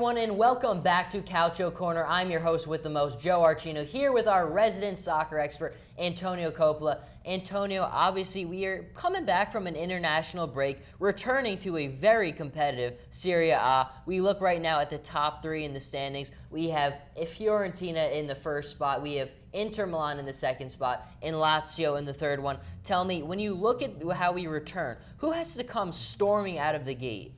everyone, and welcome back to Calcio Corner. I'm your host with the most, Joe Archino, here with our resident soccer expert, Antonio Coppola. Antonio, obviously, we are coming back from an international break, returning to a very competitive Serie A. We look right now at the top three in the standings. We have Fiorentina in the first spot. We have Inter Milan in the second spot, and Lazio in the third one. Tell me, when you look at how we return, who has to come storming out of the gate?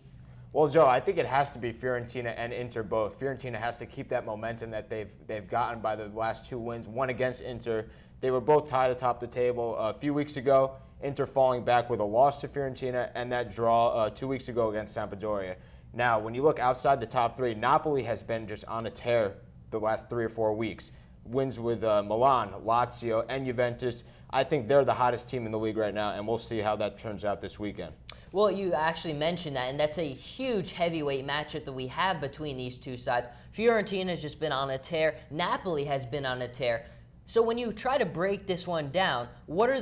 Well, Joe, I think it has to be Fiorentina and Inter both. Fiorentina has to keep that momentum that they've gotten by the last two wins, one against Inter. They were both tied atop the table a few weeks ago. Inter falling back with a loss to Fiorentina and that draw 2 weeks ago against Sampdoria. Now, when you look outside the top three, Napoli has been just on a tear the last 3 or 4 weeks. Wins with Milan, Lazio, and Juventus. I think they're the hottest team in the league right now, and we'll see how that turns out this weekend. Well, you actually mentioned that, and that's a huge heavyweight matchup that we have between these two sides. Fiorentina has just been on a tear. Napoli has been on a tear. So when you try to break this one down, what are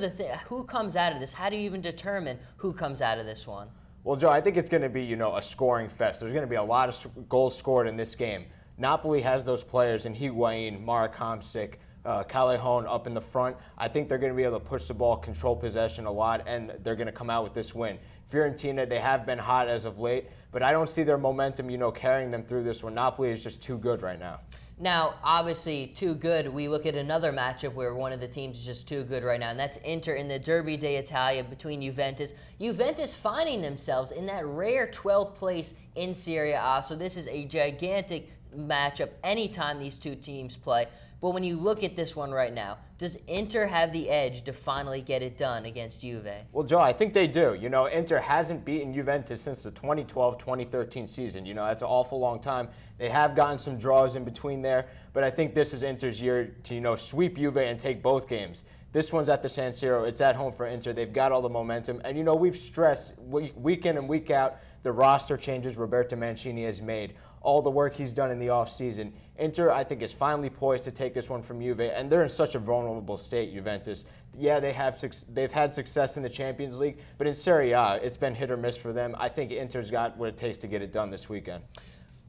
who comes out of this? How do you even determine who comes out of this one? Well, Joe, I think it's going to be, a scoring fest. There's going to be a lot of goals scored in this game. Napoli has those players in Higuain, Marek Hamsik, Callejon up in the front. I think they're going to be able to push the ball, control possession a lot, and they're going to come out with this win. Fiorentina, they have been hot as of late, but I don't see their momentum, carrying them through this one. Napoli is just too good right now. Now, obviously, too good. We look at another matchup where one of the teams is just too good right now, and that's Inter in the Derby d'Italia between Juventus. Juventus finding themselves in that rare 12th place in Serie A, so this is a gigantic matchup anytime these two teams play. But when you look at this one right now, does Inter have the edge to finally get it done against Juve? Well, Joe, I think they do. Inter hasn't beaten Juventus since the 2012-2013 season. That's an awful long time. They have gotten some draws in between there, but I think this is Inter's year to, sweep Juve and take both games. This one's at the San Siro. It's at home for Inter. They've got all the momentum. And, we've stressed week in and week out the roster changes Roberto Mancini has made, all the work he's done in the offseason. Inter, I think, is finally poised to take this one from Juve, and they're in such a vulnerable state, Juventus. Yeah, they've had success in the Champions League, but in Serie A, it's been hit or miss for them. I think Inter's got what it takes to get it done this weekend.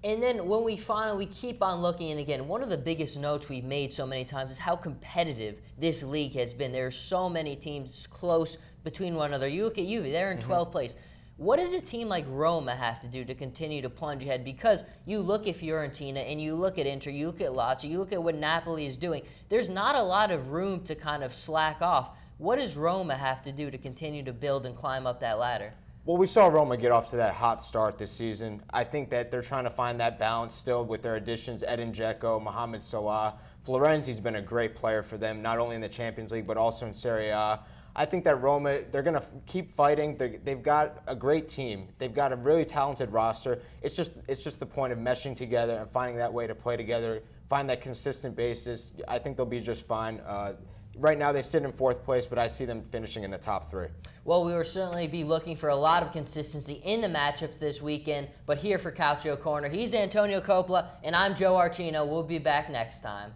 And then when we keep on looking, and again, one of the biggest notes we've made so many times is how competitive this league has been. There are so many teams close between one another. You look at Juve, they're in 12th place. What does a team like Roma have to do to continue to plunge ahead? Because you look at Fiorentina and you look at Inter, you look at Lazio, you look at what Napoli is doing. There's not a lot of room to kind of slack off. What does Roma have to do to continue to build and climb up that ladder? Well, we saw Roma get off to that hot start this season. I think that they're trying to find that balance still with their additions, Edin Dzeko, Mohamed Salah. Florenzi's been a great player for them, not only in the Champions League, but also in Serie A. I think that Roma, they're going to keep fighting. They've got a great team. They've got a really talented roster. It's just the point of meshing together and finding that way to play together, find that consistent basis. I think they'll be just fine. Right now, they sit in 4th place, but I see them finishing in the top 3. Well, we will certainly be looking for a lot of consistency in the matchups this weekend. But here for Calcio Corner, he's Antonio Coppola, and I'm Joe Archino. We'll be back next time.